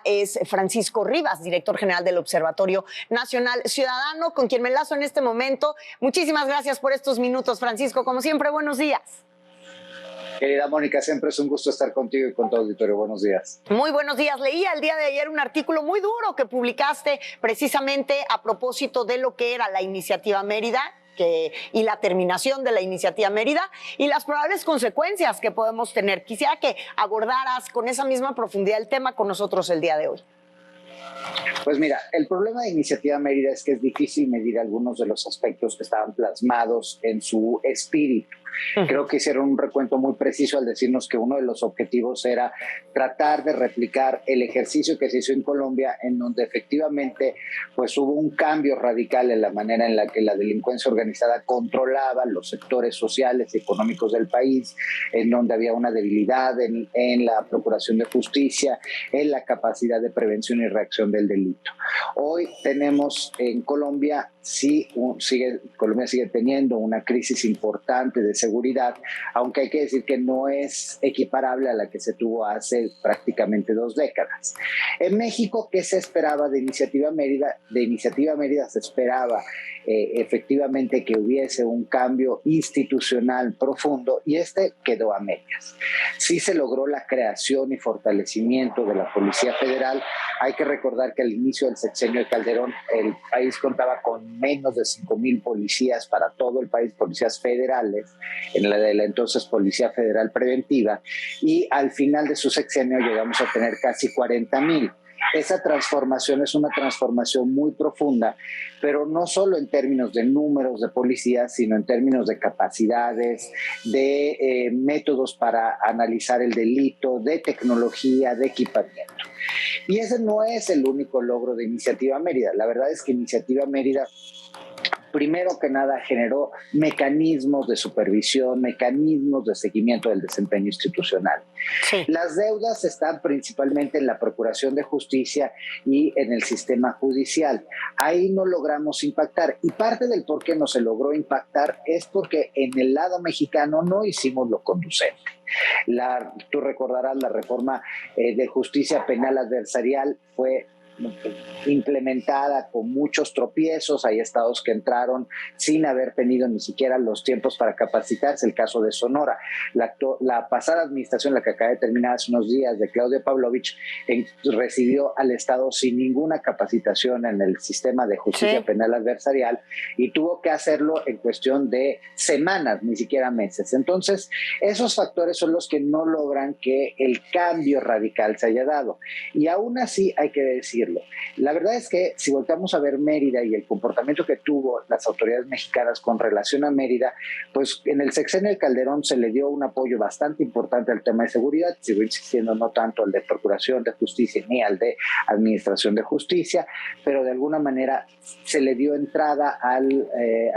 Es Francisco Rivas, director general del Observatorio Nacional Ciudadano, con quien me enlazo en este momento. Muchísimas gracias por estos minutos, Francisco. Como siempre, buenos días. Querida Mónica, siempre es un gusto estar contigo y con tu auditorio. Buenos días. Muy buenos días. Leía el día de ayer un artículo muy duro que publicaste precisamente a propósito de lo que era la iniciativa Mérida y la terminación de la iniciativa Mérida y las probables consecuencias que podemos tener. Quisiera que abordaras con esa misma profundidad el tema con nosotros el día de hoy. Pues mira, el problema de Iniciativa Mérida es que es difícil medir algunos de los aspectos que estaban plasmados en su espíritu. Creo que hicieron un recuento muy preciso al decirnos que uno de los objetivos era tratar de replicar el ejercicio que se hizo en Colombia, en donde efectivamente pues hubo un cambio radical en la manera en la que la delincuencia organizada controlaba los sectores sociales y económicos del país, en donde había una debilidad en la procuración de justicia, en la capacidad de prevención y reacción del delito. Hoy tenemos en Colombia, Colombia sigue teniendo una crisis importante de seguridad, aunque hay que decir que no es equiparable a la que se tuvo hace prácticamente 2 décadas. En México, ¿qué se esperaba de Iniciativa Mérida? De Iniciativa Mérida se esperaba efectivamente que hubiese un cambio institucional profundo y este quedó a medias. Sí se logró la creación y fortalecimiento de la Policía Federal. Hay que recordar que al inicio del sexenio de Calderón el país contaba con menos de 5,000 policías para todo el país, policías federales, en la de la entonces Policía Federal Preventiva, y al final de su sexenio llegamos a tener casi 40,000. Esa transformación es una transformación muy profunda, pero no solo en términos de números de policías, sino en términos de capacidades, de métodos para analizar el delito, de tecnología, de equipamiento. Y ese no es el único logro de Iniciativa Mérida. La verdad es que Iniciativa Mérida, primero que nada, generó mecanismos de supervisión, mecanismos de seguimiento del desempeño institucional. Sí. Las deudas están principalmente en la Procuración de Justicia y en el sistema judicial. Ahí no logramos impactar, y parte del por qué no se logró impactar es porque en el lado mexicano no hicimos lo conducente. Tú recordarás, la reforma de justicia penal adversarial fue implementada con muchos tropiezos. Hay estados que entraron sin haber tenido ni siquiera los tiempos para capacitarse, el caso de Sonora. La pasada administración, la que acaba de terminar hace unos días, de Claudia Pavlovich, recibió al estado sin ninguna capacitación en el sistema de justicia penal adversarial y tuvo que hacerlo en cuestión de semanas, ni siquiera meses. Entonces, esos factores son los que no logran que el cambio radical se haya dado. Y aún así hay que decir, la verdad es que si volteamos a ver Mérida y el comportamiento que tuvo las autoridades mexicanas con relación a Mérida, pues en el sexenio de Calderón se le dio un apoyo bastante importante al tema de seguridad, sigo insistiendo, no tanto al de Procuración de Justicia ni al de Administración de Justicia, pero de alguna manera se le dio entrada a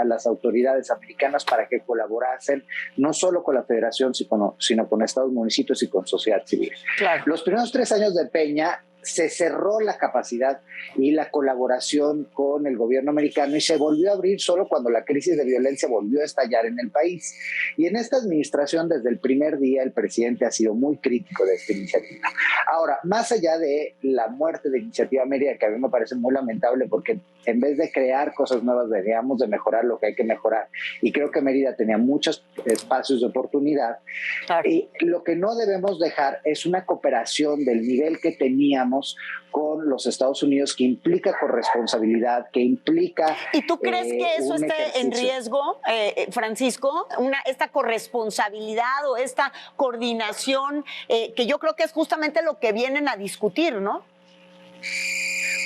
las autoridades americanas para que colaborasen no solo con la Federación, sino con estados, municipios y con sociedad civil. Claro. Los primeros 3 años de Peña se cerró la capacidad y la colaboración con el gobierno americano y se volvió a abrir solo cuando la crisis de violencia volvió a estallar en el país. Y en esta administración, desde el primer día, el presidente ha sido muy crítico de esta iniciativa. Ahora, más allá de la muerte de Iniciativa Mérida, que a mí me parece muy lamentable porque en vez de crear cosas nuevas, deberíamos de mejorar lo que hay que mejorar. Y creo que Mérida tenía muchos espacios de oportunidad. Claro. Y lo que no debemos dejar es una cooperación del nivel que teníamos con los Estados Unidos, que implica corresponsabilidad, que implica... ¿Y tú crees que eso esté en riesgo, Francisco? Esta corresponsabilidad o esta coordinación, que yo creo que es justamente lo que vienen a discutir, ¿no?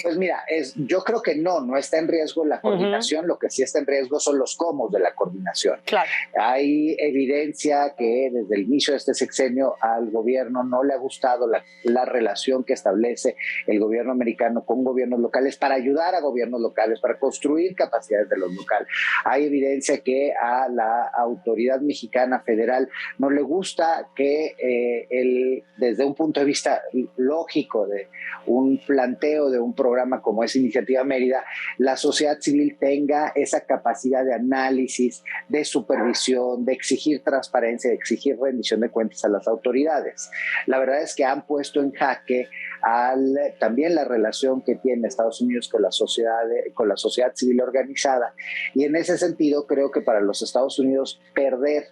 Pues mira, yo creo que no está en riesgo la coordinación, lo que sí está en riesgo son los cómo de la coordinación. Claro. Hay evidencia que desde el inicio de este sexenio al gobierno no le ha gustado la relación que establece el gobierno americano con gobiernos locales para ayudar a gobiernos locales, para construir capacidades de los locales. Hay evidencia que a la autoridad mexicana federal no le gusta que desde un punto de vista lógico de un planteo de un programa programa como es Iniciativa Mérida, la sociedad civil tenga esa capacidad de análisis, de supervisión, de exigir transparencia, de exigir rendición de cuentas a las autoridades. La verdad es que han puesto en jaque también la relación que tiene Estados Unidos con la sociedad civil organizada, y en ese sentido creo que para los Estados Unidos perder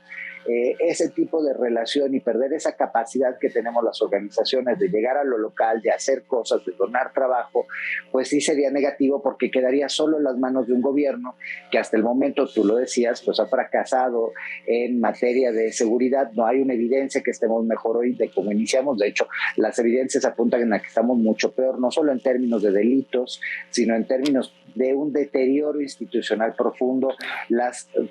ese tipo de relación y perder esa capacidad que tenemos las organizaciones de llegar a lo local, de hacer cosas, de donar trabajo, pues sí sería negativo, porque quedaría solo en las manos de un gobierno que hasta el momento, tú lo decías, pues ha fracasado en materia de seguridad. No hay una evidencia que estemos mejor hoy de cómo iniciamos. De hecho, las evidencias apuntan a que estamos mucho peor, no solo en términos de delitos, sino en términos de un deterioro institucional profundo.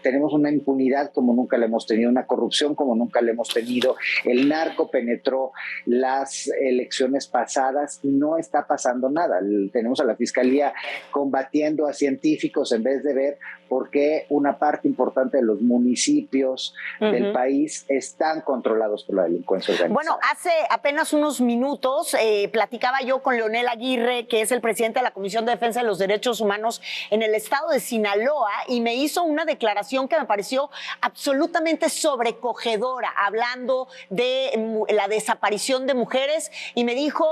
Tenemos una impunidad como nunca la hemos tenido, una corrupción como nunca la hemos tenido. El narco penetró las elecciones pasadas y no está pasando nada. Tenemos a la Fiscalía combatiendo a científicos en vez de ver por qué una parte importante de los municipios del país están controlados por la delincuencia organizada. Bueno, hace apenas unos minutos platicaba yo con Leonel Aguirre, que es el presidente de la Comisión de Defensa de los Derechos Humanos en el estado de Sinaloa, y me hizo una declaración que me pareció absolutamente sobrecogedora, hablando de la desaparición de mujeres, y me dijo,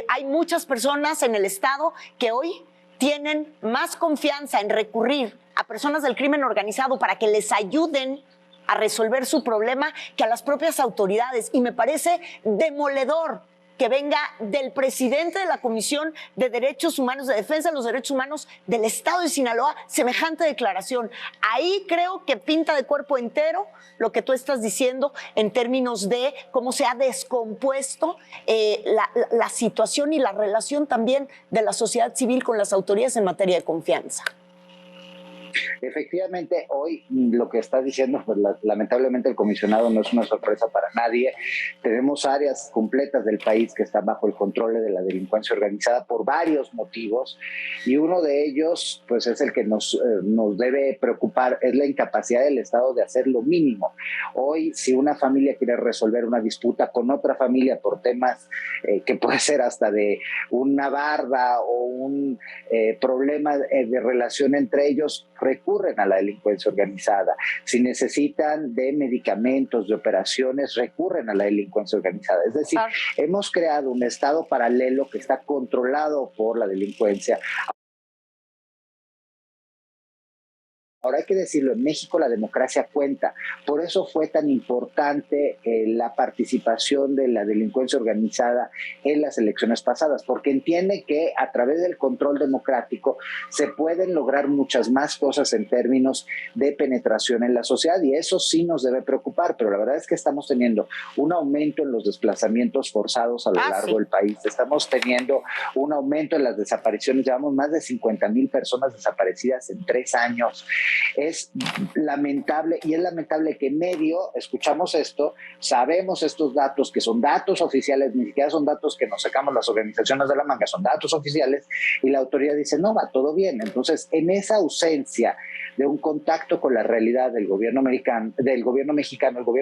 hay muchas personas en el estado que hoy tienen más confianza en recurrir a personas del crimen organizado para que les ayuden a resolver su problema que a las propias autoridades. Y me parece demoledor que venga del presidente de la Comisión de Derechos Humanos, de Defensa de los Derechos Humanos del estado de Sinaloa, semejante declaración. Ahí creo que pinta de cuerpo entero lo que tú estás diciendo en términos de cómo se ha descompuesto la situación y la relación también de la sociedad civil con las autoridades en materia de confianza. Efectivamente, hoy lo que está diciendo, pues lamentablemente el comisionado no es una sorpresa para nadie. Tenemos áreas completas del país que están bajo el control de la delincuencia organizada por varios motivos, y uno de ellos pues es el que nos debe preocupar, es la incapacidad del Estado de hacer lo mínimo. Hoy, si una familia quiere resolver una disputa con otra familia por temas que puede ser hasta de una barda o un problema de relación entre ellos, recurren a la delincuencia organizada. Si necesitan de medicamentos, de operaciones, recurren a la delincuencia organizada. Es decir, hemos creado un estado paralelo que está controlado por la delincuencia. Ahora hay que decirlo, en México la democracia cuenta. Por eso fue tan importante la participación de la delincuencia organizada en las elecciones pasadas, porque entiende que a través del control democrático se pueden lograr muchas más cosas en términos de penetración en la sociedad, y eso sí nos debe preocupar. Pero la verdad es que estamos teniendo un aumento en los desplazamientos forzados a lo largo del país. Estamos teniendo un aumento en las desapariciones. Llevamos más de 50,000 personas desaparecidas en 3 años. Es lamentable, y es lamentable que en medio escuchamos esto, sabemos estos datos que son datos oficiales, ni siquiera son datos que nos sacamos las organizaciones de la manga, son datos oficiales, y la autoridad dice no, va todo bien. Entonces, en esa ausencia de un contacto con la realidad del gobierno mexicano, el gobierno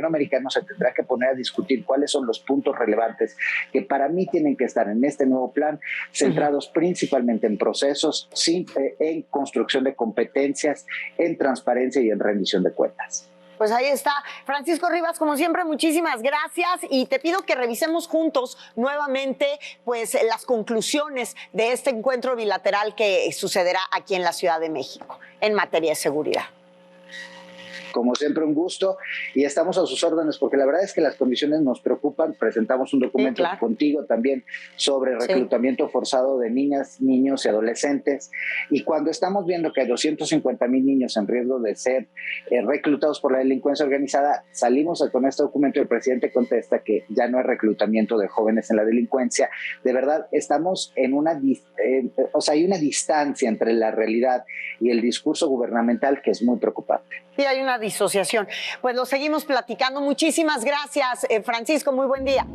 americano se tendrá que poner a discutir cuáles son los puntos relevantes que para mí tienen que estar en este nuevo plan, centrados principalmente en procesos, en construcción de competencias, en transparencia y en rendición de cuentas. Pues ahí está. Francisco Rivas, como siempre, muchísimas gracias, y te pido que revisemos juntos nuevamente pues las conclusiones de este encuentro bilateral que sucederá aquí en la Ciudad de México en materia de seguridad. Como siempre, un gusto, y estamos a sus órdenes, porque la verdad es que las condiciones nos preocupan. Presentamos un documento contigo también sobre reclutamiento forzado de niñas, niños y adolescentes, y cuando estamos viendo que hay 250,000 niños en riesgo de ser reclutados por la delincuencia organizada, salimos con este documento y el presidente contesta que ya no hay reclutamiento de jóvenes en la delincuencia. De verdad, estamos en hay una distancia entre la realidad y el discurso gubernamental que es muy preocupante. Sí, hay una disociación. Pues lo seguimos platicando. Muchísimas gracias, Francisco. Muy buen día.